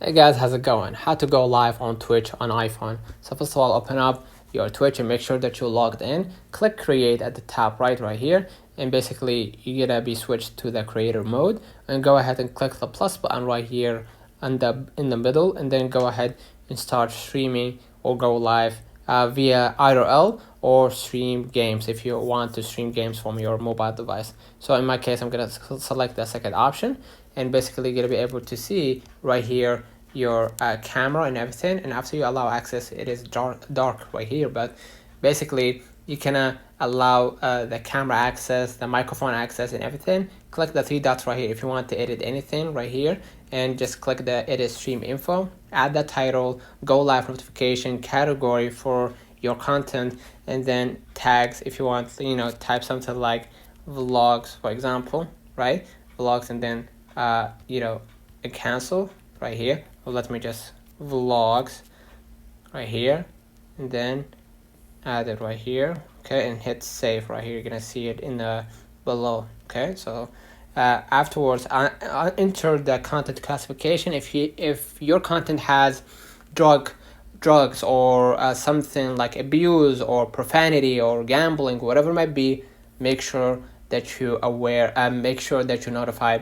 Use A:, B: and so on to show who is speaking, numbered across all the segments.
A: Hey guys, how's it going? How to go live on Twitch on iPhone. So first of all, open up your Twitch and make sure that you're logged in. Click create at the top right here, and basically you're gonna be switched to the creator mode, and go ahead and click the plus button right here in the middle, and then go ahead and start streaming or go live via IRL or stream games if you want to stream games from your mobile device. So in my case, I'm gonna select the second option, and basically you're gonna be able to see right here your camera and everything. And after you allow access, it is dark right here, but basically you can allow the camera access, the microphone access, and everything. Click the three dots right here if you want to edit anything right here, and just click the edit stream info, add the title, go live notification, category for your content, and then tags if you want, type something like vlogs, for example, right? Vlogs, and then cancel right here. Well, let me just vlogs right here, and then add it right here, okay, and hit save right here. You're gonna see it in the below. Okay, so afterwards I enter the content classification. If your content has drugs or something like abuse or profanity or gambling, whatever it might be, make sure that you aware, make sure that you notify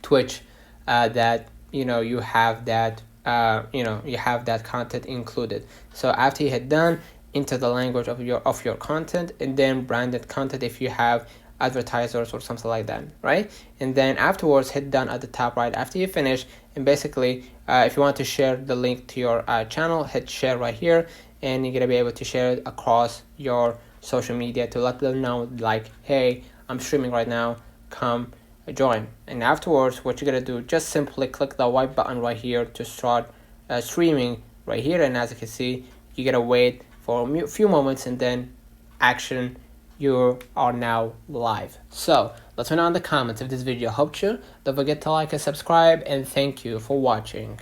A: Twitch that you have that you have that content included. So after you hit done, enter the language of your content, and then branded content if you have advertisers or something like that, right? And then afterwards hit done at the top right after you finish, and basically if you want to share the link to your channel, hit share right here, and you're gonna be able to share it across your social media to let them know, like, hey, I'm streaming right now, come join. And afterwards what you're gonna do, just simply click the white button right here to start streaming right here, and as you can see, you gotta wait for a few moments, and then action, you are now live. So let me know in the comments if this video helped you. Don't forget to like and subscribe, and thank you for watching.